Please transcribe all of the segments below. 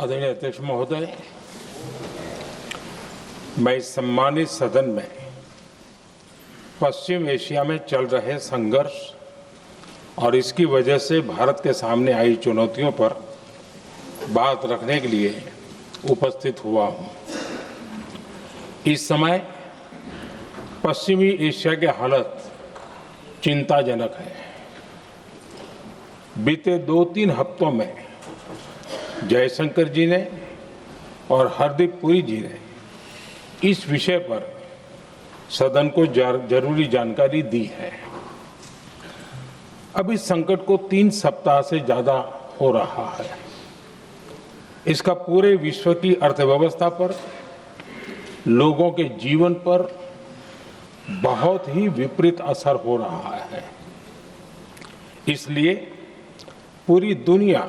आदरणीय अध्यक्ष महोदय, मैं इस सम्मानित सदन में पश्चिम एशिया में चल रहे संघर्ष और इसकी वजह से भारत के सामने आई चुनौतियों पर बात रखने के लिए उपस्थित हुआ हूं। इस समय पश्चिमी एशिया की हालत चिंताजनक है। बीते 2-3 हफ्तों में जयशंकर जी ने और हरदीप पुरी जी ने इस विषय पर सदन को जरूरी जानकारी दी है। अब इस संकट को 3 सप्ताह से ज्यादा हो रहा है। इसका पूरे विश्व की अर्थव्यवस्था पर, लोगों के जीवन पर बहुत ही विपरीत असर हो रहा है। इसलिए पूरी दुनिया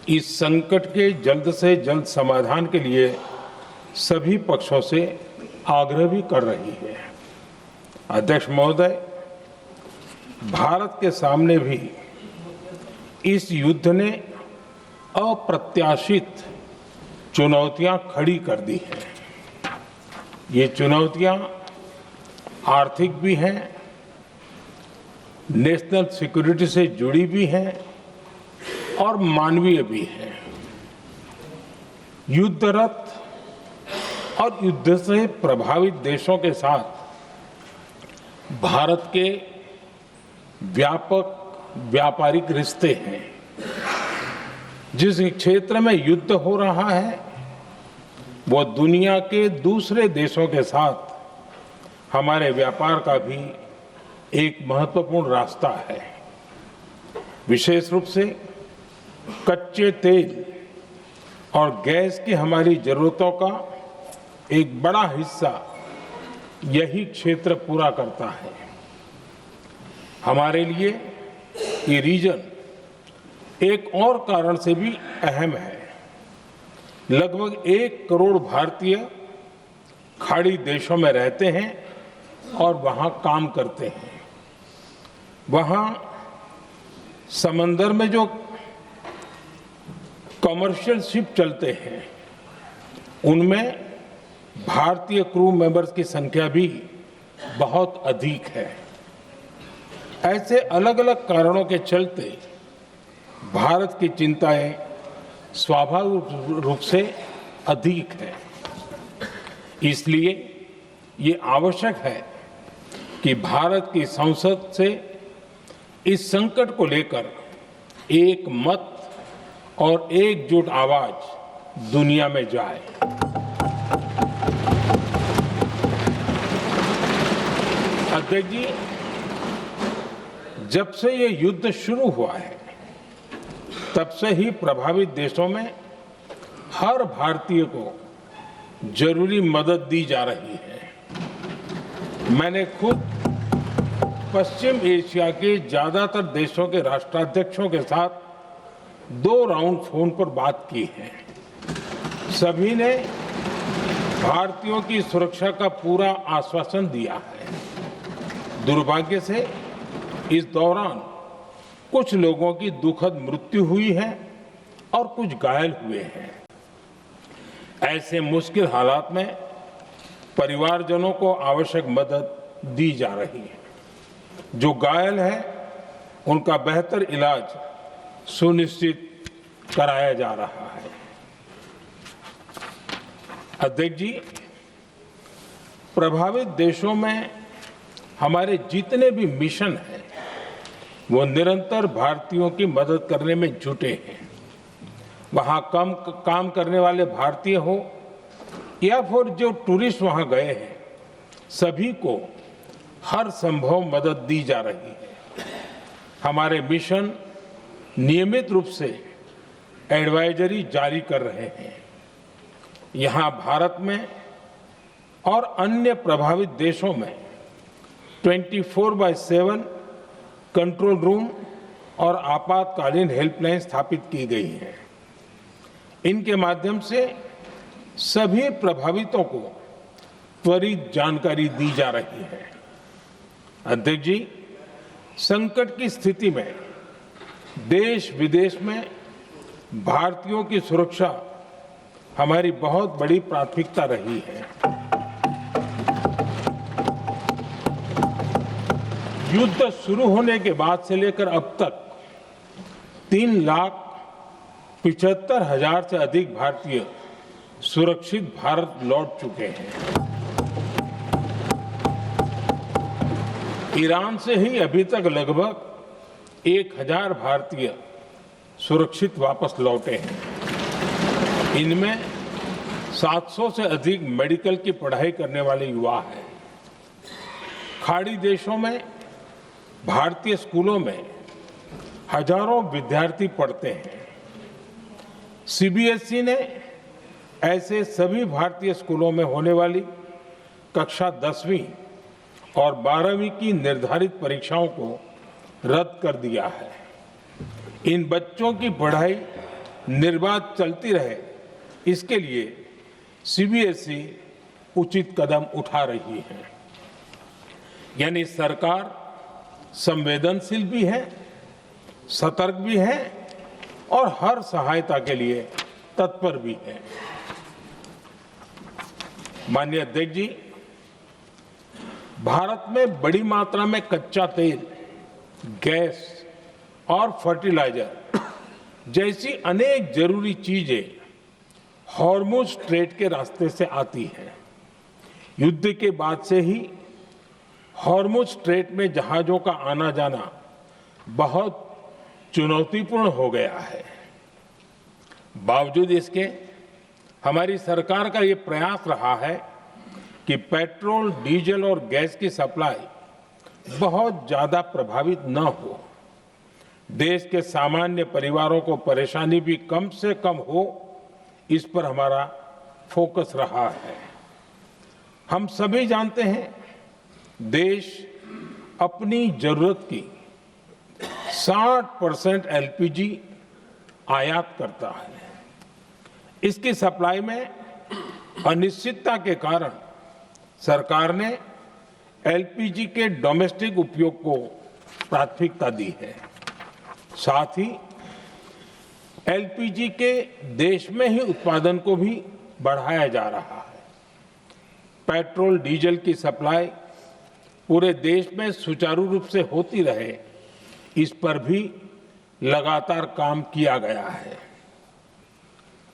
इस संकट के जल्द से जल्द समाधान के लिए सभी पक्षों से आग्रह भी कर रही है। अध्यक्ष महोदय, भारत के सामने भी इस युद्ध ने अप्रत्याशित चुनौतियां खड़ी कर दी हैं। ये चुनौतियां आर्थिक भी हैं, नेशनल सिक्योरिटी से जुड़ी भी हैं और मानवीय भी है। युद्धरत और युद्ध से प्रभावित देशों के साथ भारत के व्यापक व्यापारिक रिश्ते हैं। जिस क्षेत्र में युद्ध हो रहा है वो दुनिया के दूसरे देशों के साथ हमारे व्यापार का भी एक महत्वपूर्ण रास्ता है। विशेष रूप से कच्चे तेल और गैस की हमारी जरूरतों का एक बड़ा हिस्सा यही क्षेत्र पूरा करता है। हमारे लिए ये रीजन एक और कारण से भी अहम है। लगभग 1 करोड़ भारतीय खाड़ी देशों में रहते हैं और वहां काम करते हैं। वहां समंदर में जो कमर्शियल शिप चलते हैं उनमें भारतीय क्रू मेंबर्स की संख्या भी बहुत अधिक है। ऐसे अलग अलग कारणों के चलते भारत की चिंताएं स्वाभाविक रूप से अधिक है। इसलिए ये आवश्यक है कि भारत की संसद से इस संकट को लेकर एक मत और एकजुट आवाज दुनिया में जाए। अध्यक्ष जी, जब से ये युद्ध शुरू हुआ है तब से ही प्रभावित देशों में हर भारतीय को जरूरी मदद दी जा रही है। मैंने खुद पश्चिम एशिया के ज्यादातर देशों के राष्ट्राध्यक्षों के साथ 2 राउंड फोन पर बात की है। सभी ने भारतीयों की सुरक्षा का पूरा आश्वासन दिया है। दुर्भाग्य से इस दौरान कुछ लोगों की दुखद मृत्यु हुई है और कुछ घायल हुए हैं। ऐसे मुश्किल हालात में परिवारजनों को आवश्यक मदद दी जा रही है। जो घायल है उनका बेहतर इलाज सुनिश्चित कराया जा रहा है। अध्यक्ष जी, प्रभावित देशों में हमारे जितने भी मिशन हैं वो निरंतर भारतीयों की मदद करने में जुटे हैं। वहां काम करने वाले भारतीय हो या फिर जो टूरिस्ट वहां गए हैं, सभी को हर संभव मदद दी जा रही है। हमारे मिशन नियमित रूप से एडवाइजरी जारी कर रहे हैं। यहां भारत में और अन्य प्रभावित देशों में 24/7 कंट्रोल रूम और आपातकालीन हेल्पलाइन स्थापित की गई है। इनके माध्यम से सभी प्रभावितों को त्वरित जानकारी दी जा रही है। अध्यक्ष जी, संकट की स्थिति में देश विदेश में भारतीयों की सुरक्षा हमारी बहुत बड़ी प्राथमिकता रही है। युद्ध शुरू होने के बाद से लेकर अब तक 3,75,000 से अधिक भारतीय सुरक्षित भारत लौट चुके हैं। ईरान से ही अभी तक लगभग 1,000 भारतीय सुरक्षित वापस लौटे हैं। इनमें 700 से अधिक मेडिकल की पढ़ाई करने वाले युवा हैं। खाड़ी देशों में भारतीय स्कूलों में हजारों विद्यार्थी पढ़ते हैं। सीबीएसई ने ऐसे सभी भारतीय स्कूलों में होने वाली कक्षा 10वीं और 12वीं की निर्धारित परीक्षाओं को रद्द कर दिया है। इन बच्चों की पढ़ाई निर्बाध चलती रहे, इसके लिए सीबीएसई उचित कदम उठा रही है। यानी सरकार संवेदनशील भी है, सतर्क भी है और हर सहायता के लिए तत्पर भी है। माननीय अध्यक्ष जी, भारत में बड़ी मात्रा में कच्चा तेल, गैस और फर्टिलाइजर जैसी अनेक जरूरी चीजें हॉर्मुज स्ट्रेट के रास्ते से आती हैं। युद्ध के बाद से ही हॉर्मुज स्ट्रेट में जहाजों का आना जाना बहुत चुनौतीपूर्ण हो गया है। बावजूद इसके हमारी सरकार का ये प्रयास रहा है कि पेट्रोल, डीजल और गैस की सप्लाई बहुत ज्यादा प्रभावित न हो, देश के सामान्य परिवारों को परेशानी भी कम से कम हो, इस पर हमारा फोकस रहा है। हम सभी जानते हैं, देश अपनी जरूरत की 60% एलपीजी आयात करता है। इसकी सप्लाई में अनिश्चितता के कारण सरकार ने एलपीजी के डोमेस्टिक उपयोग को प्राथमिकता दी है। साथ ही एलपीजी के देश में ही उत्पादन को भी बढ़ाया जा रहा है। पेट्रोल, डीजल की सप्लाई पूरे देश में सुचारू रूप से होती रहे, इस पर भी लगातार काम किया गया है।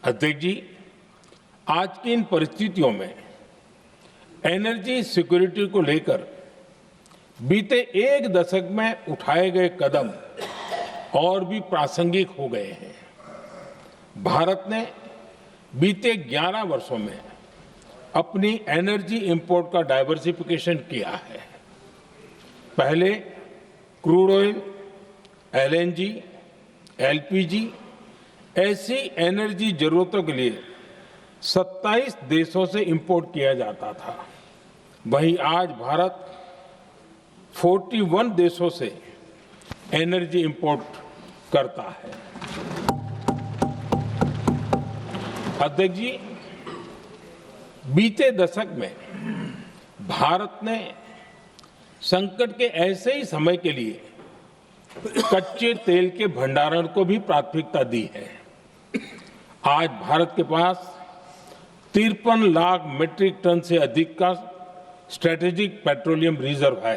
अध्यक्ष जी, आज की इन परिस्थितियों में एनर्जी सिक्योरिटी को लेकर बीते एक दशक में उठाए गए कदम और भी प्रासंगिक हो गए हैं। भारत ने बीते 11 वर्षों में अपनी एनर्जी इंपोर्ट का डाइवर्सिफिकेशन किया है। पहले क्रूड ऑयल, एलएनजी, एलपीजी ऐसी एनर्जी जरूरतों के लिए 27 देशों से इंपोर्ट किया जाता था। वहीं आज भारत 41 देशों से एनर्जी इंपोर्ट करता है। अध्यक्ष जी, बीते दशक में भारत ने संकट के ऐसे ही समय के लिए कच्चे तेल के भंडारण को भी प्राथमिकता दी है। आज भारत के पास 53 लाख मीट्रिक टन से अधिक का स्ट्रेटेजिक पेट्रोलियम रिजर्व है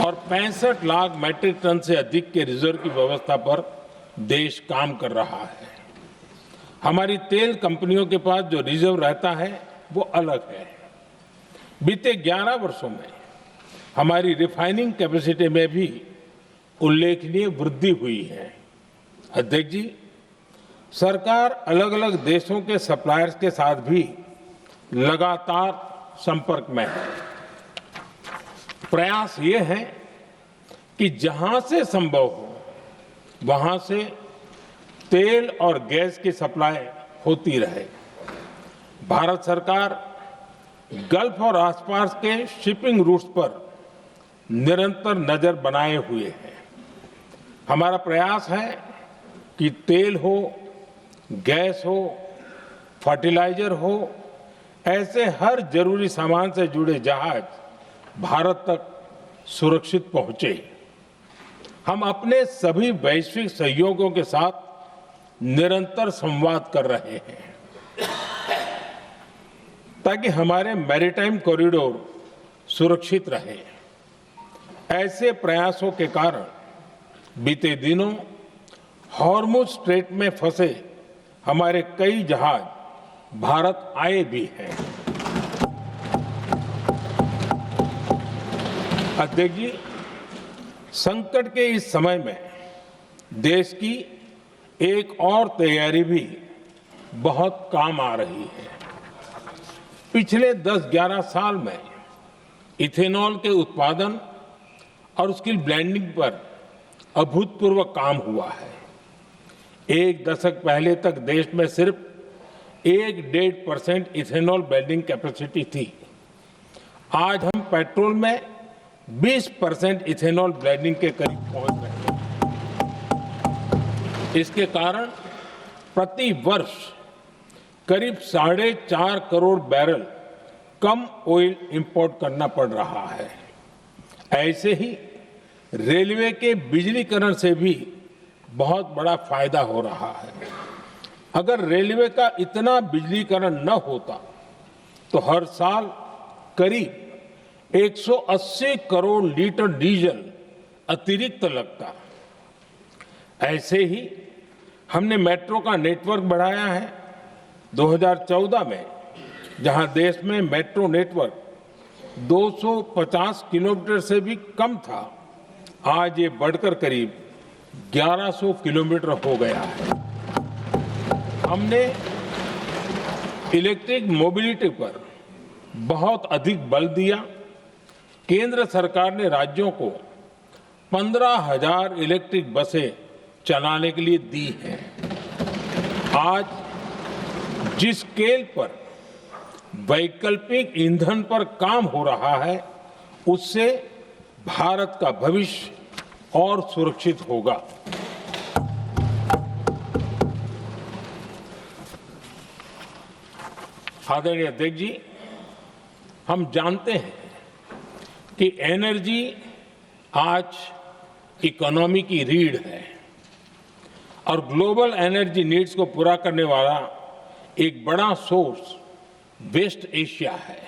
और 65 लाख मीट्रिक टन से अधिक के रिजर्व की व्यवस्था पर देश काम कर रहा है। हमारी तेल कंपनियों के पास जो रिजर्व रहता है वो अलग है। बीते 11 वर्षों में हमारी रिफाइनिंग कैपेसिटी में भी उल्लेखनीय वृद्धि हुई है। अध्यक्ष जी, सरकार अलग अलग देशों के सप्लायर्स के साथ भी लगातार संपर्क में है। प्रयास ये है कि जहां से संभव हो वहां से तेल और गैस की सप्लाई होती रहे। भारत सरकार गल्फ और आसपास के शिपिंग रूट्स पर निरंतर नजर बनाए हुए है। हमारा प्रयास है कि तेल हो, गैस हो, फर्टिलाइजर हो, ऐसे हर जरूरी सामान से जुड़े जहाज भारत तक सुरक्षित पहुंचे। हम अपने सभी वैश्विक सहयोगियों के साथ निरंतर संवाद कर रहे हैं ताकि हमारे मैरीटाइम कॉरिडोर सुरक्षित रहे। ऐसे प्रयासों के कारण बीते दिनों हॉर्मुज स्ट्रेट में फंसे हमारे कई जहाज भारत आए भी हैं। अध्यक्ष जी, संकट के इस समय में देश की एक और तैयारी भी बहुत काम आ रही है। पिछले 10-11 साल में इथेनॉल के उत्पादन और उसकी ब्लेंडिंग पर अभूतपूर्व काम हुआ है। एक दशक पहले तक देश में सिर्फ 1-1.5% इथेनॉल ब्लेंडिंग कैपेसिटी थी। आज हम पेट्रोल में 20% इथेनॉल ब्लेंडिंग के करीब पहुंच रहे हैं। इसके कारण प्रति वर्ष करीब 4.5 करोड़ बैरल कम ऑयल इंपोर्ट करना पड़ रहा है। ऐसे ही रेलवे के बिजलीकरण से भी बहुत बड़ा फायदा हो रहा है। अगर रेलवे का इतना बिजलीकरण न होता तो हर साल करीब 180 करोड़ लीटर डीजल अतिरिक्त लगता। ऐसे ही हमने मेट्रो का नेटवर्क बढ़ाया है। 2014 में जहां देश में मेट्रो नेटवर्क 250 किलोमीटर से भी कम था, आज ये बढ़कर करीब 1100 किलोमीटर हो गया है। हमने इलेक्ट्रिक मोबिलिटी पर बहुत अधिक बल दिया। केंद्र सरकार ने राज्यों को 15,000 इलेक्ट्रिक बसें चलाने के लिए दी हैं। आज जिस स्केल पर वैकल्पिक ईंधन पर काम हो रहा है, उससे भारत का भविष्य और सुरक्षित होगा। आदरणीय अध्यक्ष जी, हम जानते हैं कि एनर्जी आज इकोनॉमी की रीढ़ है और ग्लोबल एनर्जी नीड्स को पूरा करने वाला एक बड़ा सोर्स वेस्ट एशिया है।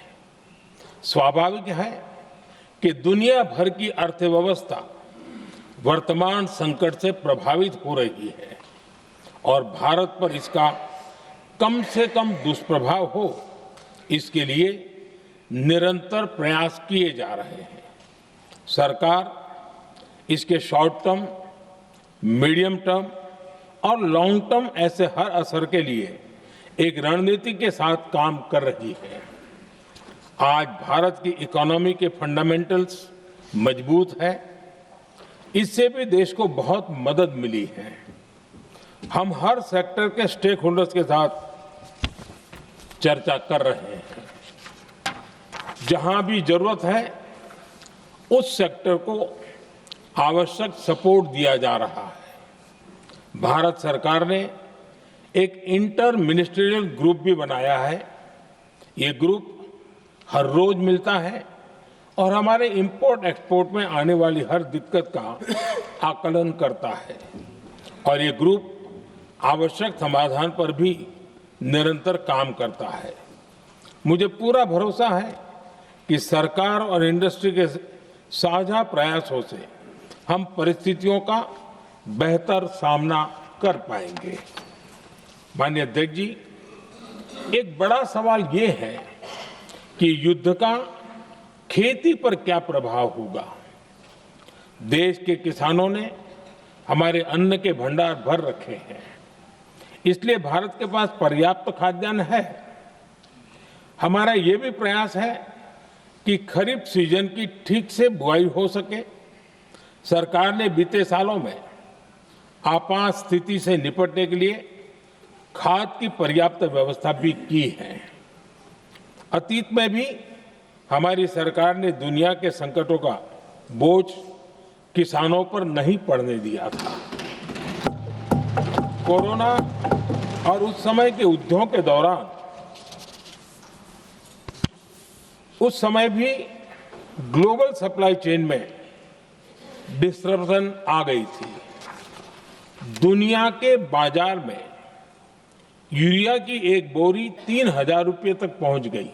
स्वाभाविक है कि दुनिया भर की अर्थव्यवस्था वर्तमान संकट से प्रभावित हो रही है और भारत पर इसका कम से कम दुष्प्रभाव हो, इसके लिए निरंतर प्रयास किए जा रहे हैं। सरकार इसके शॉर्ट टर्म, मीडियम टर्म और लॉन्ग टर्म ऐसे हर असर के लिए एक रणनीति के साथ काम कर रही है। आज भारत की इकोनॉमी के फंडामेंटल्स मजबूत है। इससे भी देश को बहुत मदद मिली है। हम हर सेक्टर के स्टेक होल्डर्स के साथ चर्चा कर रहे हैं। जहां भी जरूरत है उस सेक्टर को आवश्यक सपोर्ट दिया जा रहा है। भारत सरकार ने एक इंटर मिनिस्ट्रियल ग्रुप भी बनाया है। ये ग्रुप हर रोज मिलता है और हमारे इंपोर्ट एक्सपोर्ट में आने वाली हर दिक्कत का आकलन करता है और ये ग्रुप आवश्यक समाधान पर भी निरंतर काम करता है। मुझे पूरा भरोसा है कि सरकार और इंडस्ट्री के साझा प्रयासों से हम परिस्थितियों का बेहतर सामना कर पाएंगे। माननीय अध्यक्ष जी, एक बड़ा सवाल ये है कि युद्ध का खेती पर क्या प्रभाव होगा। देश के किसानों ने हमारे अन्न के भंडार भर रखे हैं, इसलिए भारत के पास पर्याप्त खाद्यान्न है। हमारा ये भी प्रयास है कि खरीफ सीजन की ठीक से बुआई हो सके। सरकार ने बीते सालों में आपात स्थिति से निपटने के लिए खाद की पर्याप्त व्यवस्था भी की है। अतीत में भी हमारी सरकार ने दुनिया के संकटों का बोझ किसानों पर नहीं पड़ने दिया था। कोरोना और उस समय के युद्धों के दौरान उस समय भी ग्लोबल सप्लाई चेन में डिस्ट्रप्शन आ गई थी। दुनिया के बाजार में यूरिया की एक बोरी 3,000 रुपये तक पहुंच गई,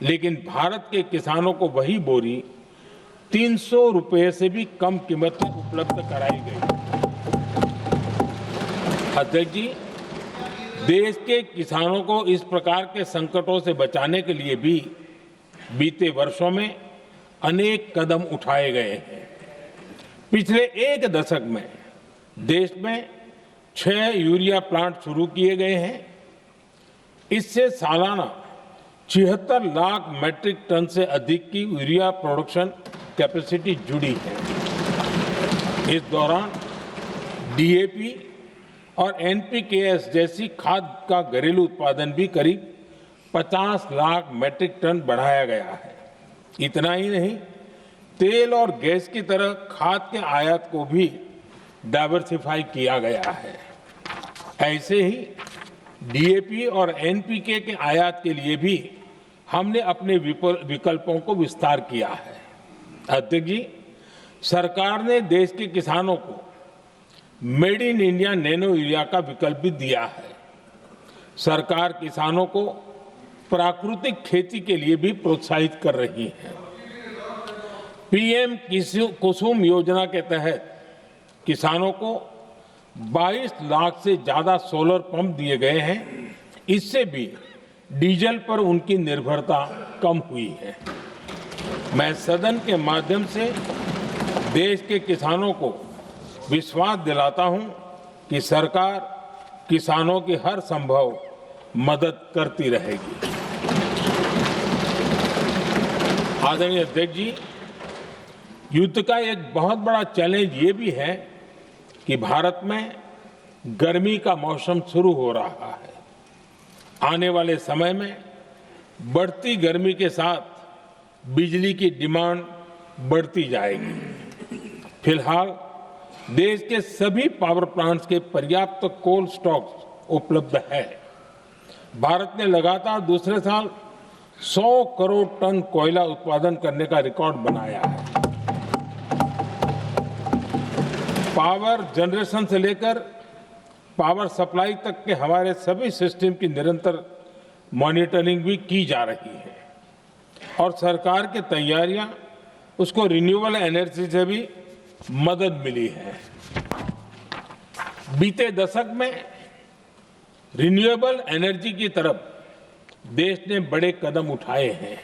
लेकिन भारत के किसानों को वही बोरी 300 रुपये से भी कम कीमत में उपलब्ध कराई गई। अध्यक्ष जी, देश के किसानों को इस प्रकार के संकटों से बचाने के लिए भी बीते वर्षों में अनेक कदम उठाए गए हैं। पिछले एक दशक में देश में 6 यूरिया प्लांट शुरू किए गए हैं। इससे सालाना 76 लाख मैट्रिक टन से अधिक की यूरिया प्रोडक्शन कैपेसिटी जुड़ी है। इस दौरान डीएपी और एनपीकेएस जैसी खाद का घरेलू उत्पादन भी करीब 50 लाख मैट्रिक टन बढ़ाया गया है। इतना ही नहीं, तेल और गैस की तरह खाद के आयात को भी डाइवर्सिफाई किया गया है। ऐसे ही डीएपी और एनपीके के आयात के लिए भी हमने अपने विकल्पों को विस्तार किया है। अध्यक्ष जी, सरकार ने देश के किसानों को made in India nano urea का विकल्प भी दिया है। सरकार किसानों को प्राकृतिक खेती के लिए भी प्रोत्साहित कर रही है। पीएम कुसुम योजना के तहत किसानों को 22 लाख से ज्यादा सोलर पंप दिए गए हैं। इससे भी डीजल पर उनकी निर्भरता कम हुई है। मैं सदन के माध्यम से देश के किसानों को विश्वास दिलाता हूं कि सरकार किसानों की हर संभव मदद करती रहेगी। आदरणीय अध्यक्ष जी, युद्ध का एक बहुत बड़ा चैलेंज ये भी है कि भारत में गर्मी का मौसम शुरू हो रहा है। आने वाले समय में बढ़ती गर्मी के साथ बिजली की डिमांड बढ़ती जाएगी। फिलहाल देश के सभी पावर प्लांट्स के पर्याप्त कोल स्टॉक्स उपलब्ध है। भारत ने लगातार दूसरे साल 100 करोड़ टन कोयला उत्पादन करने का रिकॉर्ड बनाया है। पावर जनरेशन से लेकर पावर सप्लाई तक के हमारे सभी सिस्टम की निरंतर मॉनिटरिंग भी की जा रही है और सरकार की तैयारियां उसको रिन्यूएबल एनर्जी से भी मदद मिली है। बीते दशक में रिन्यूएबल एनर्जी की तरफ देश ने बड़े कदम उठाए हैं।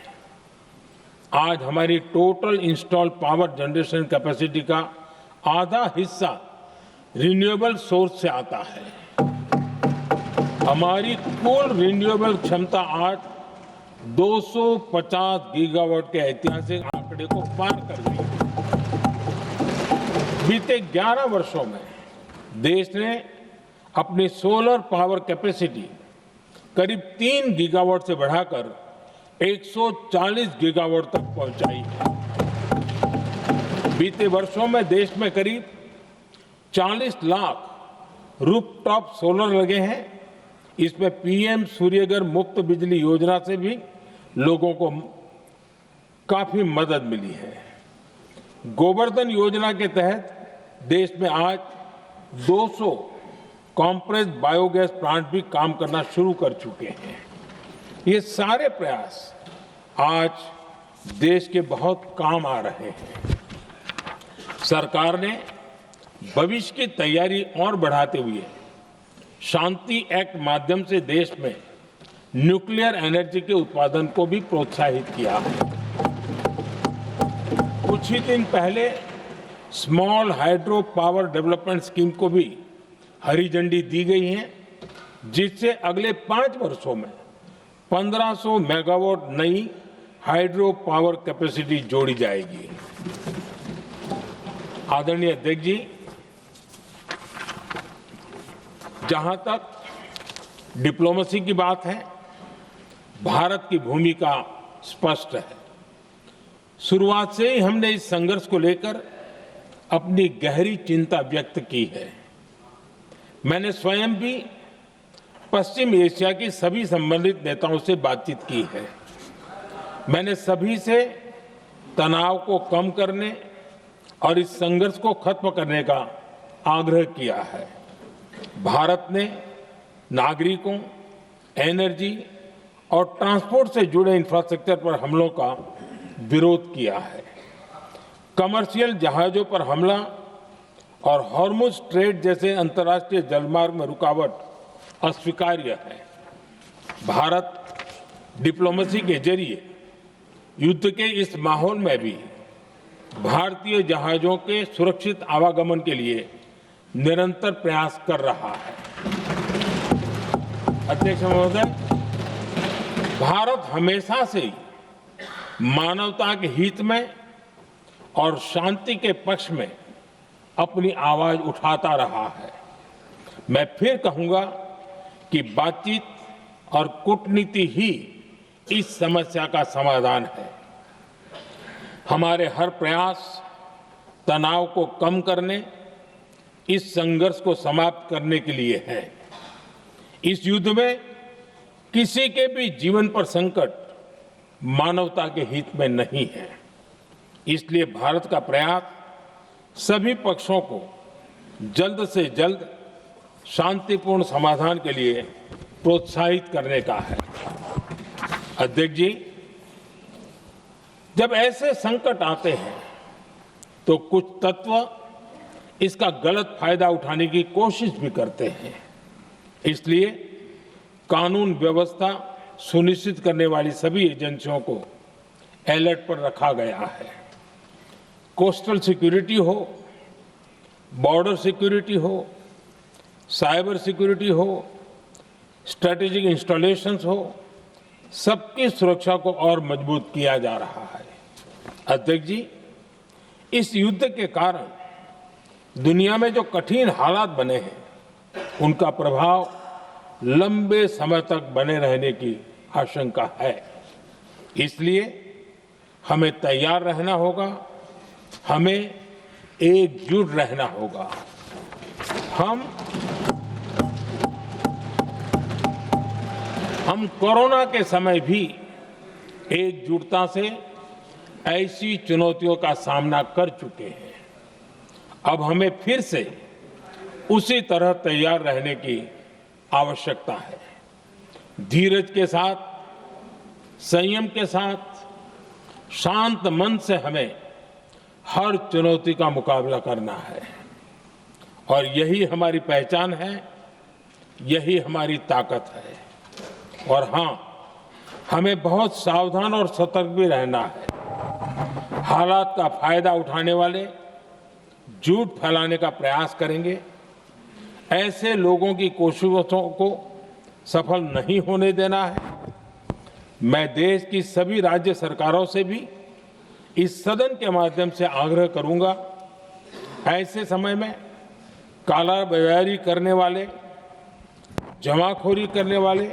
आज हमारी total install power generation capacity का आधा हिस्सा रिन्यूएबल सोर्स से आता है। हमारी कुल रिन्यूएबल क्षमता आज 250 गीगावाट के ऐतिहासिक आंकड़े को पार कर गई। बीते 11 वर्षों में देश ने अपनी सोलर पावर कैपेसिटी करीब 3 गीगावाट से बढ़ाकर 140 गीगावाट तक पहुंचाई है। बीते वर्षों में देश में करीब 40 लाख रूफटॉप सोलर लगे हैं। इसमें पीएम सूर्यघर मुफ्त बिजली योजना से भी लोगों को काफी मदद मिली है। गोवर्धन योजना के तहत देश में आज 200 कॉम्प्रेस बायोगैस प्लांट भी काम करना शुरू कर चुके हैं। ये सारे प्रयास आज देश के बहुत काम आ रहे हैं। सरकार ने भविष्य की तैयारी और बढ़ाते हुए शांति एक्ट माध्यम से देश में न्यूक्लियर एनर्जी के उत्पादन को भी प्रोत्साहित किया है। कुछ ही दिन पहले small hydro power development scheme को भी हरी झंडी दी गई है, जिससे अगले 5 वर्षों में 1500 मेगावाट नई हाइड्रो पावर कैपेसिटी जोड़ी जाएगी। आदरणीय अध्यक्ष जी, जहां तक डिप्लोमेसी की बात है, भारत की भूमिका स्पष्ट है। शुरुआत से ही हमने इस संघर्ष को लेकर अपनी गहरी चिंता व्यक्त की है। मैंने स्वयं भी पश्चिम एशिया की सभी संबंधित नेताओं से बातचीत की है। मैंने सभी से तनाव को कम करने, और इस संघर्ष को खत्म करने का आग्रह किया है। भारत ने नागरिकों, एनर्जी और ट्रांसपोर्ट से जुड़े इंफ्रास्ट्रक्चर पर हमलों का विरोध किया है। कमर्शियल जहाजों पर हमला और हॉर्मुज स्ट्रेट जैसे अंतर्राष्ट्रीय जलमार्ग में रुकावट अस्वीकार्य है। भारत डिप्लोमेसी के जरिए युद्ध के इस माहौल में भी भारतीय जहाजों के सुरक्षित आवागमन के लिए निरंतर प्रयास कर रहा है। अध्यक्ष महोदय, भारत हमेशा से ही मानवता के हित में और शांति के पक्ष में अपनी आवाज उठाता रहा है। मैं फिर कहूंगा कि बातचीत और कूटनीति ही इस समस्या का समाधान है। हमारे हर प्रयास तनाव को कम करने, इस संघर्ष को समाप्त करने के लिए है। इस युद्ध में किसी के भी जीवन पर संकट मानवता के हित में नहीं है। इसलिए भारत का प्रयास सभी पक्षों को जल्द से जल्द शांतिपूर्ण समाधान के लिए प्रोत्साहित करने का है। अध्यक्ष जी, जब ऐसे संकट आते हैं तो कुछ तत्व इसका गलत फायदा उठाने की कोशिश भी करते हैं। इसलिए कानून व्यवस्था सुनिश्चित करने वाली सभी एजेंसियों को अलर्ट पर रखा गया है। कोस्टल सिक्योरिटी हो, बॉर्डर सिक्योरिटी हो, साइबर सिक्योरिटी हो, स्ट्रेटेजिक इंस्टॉलेशंस हो, सबकी सुरक्षा को और मजबूत किया जा रहा है। अध्यक्ष जी, इस युद्ध के कारण दुनिया में जो कठिन हालात बने हैं, उनका प्रभाव लंबे समय तक बने रहने की आशंका है। इसलिए हमें तैयार रहना होगा, हमें एकजुट रहना होगा। हम कोरोना के समय भी एकजुटता से ऐसी चुनौतियों का सामना कर चुके हैं। अब हमें फिर से उसी तरह तैयार रहने की आवश्यकता है। धीरज के साथ, संयम के साथ, शांत मन से हमें हर चुनौती का मुकाबला करना है और यही हमारी पहचान है, यही हमारी ताकत है। और हां, हमें बहुत सावधान और सतर्क भी रहना है। हालात का फायदा उठाने वाले झूठ फैलाने का प्रयास करेंगे, ऐसे लोगों की कोशिशों को सफल नहीं होने देना है। मैं देश की सभी राज्य सरकारों से भी इस सदन के माध्यम से आग्रह करूंगा, ऐसे समय में कालाबाजारी करने वाले, जमाखोरी करने वाले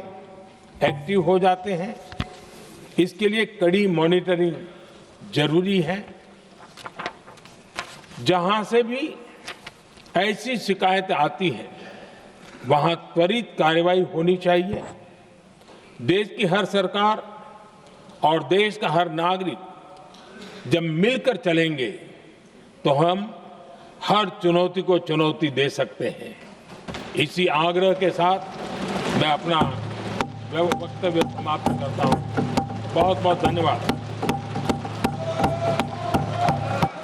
एक्टिव हो जाते हैं। इसके लिए कड़ी मॉनिटरिंग जरूरी है। जहां से भी ऐसी शिकायतें आती हैं, वहां त्वरित कार्रवाई होनी चाहिए। देश की हर सरकार और देश का हर नागरिक जब मिलकर चलेंगे तो हम हर चुनौती को चुनौती दे सकते हैं। इसी आग्रह के साथ मैं अपना वक्तव्य समाप्त करता हूं। बहुत बहुत धन्यवाद।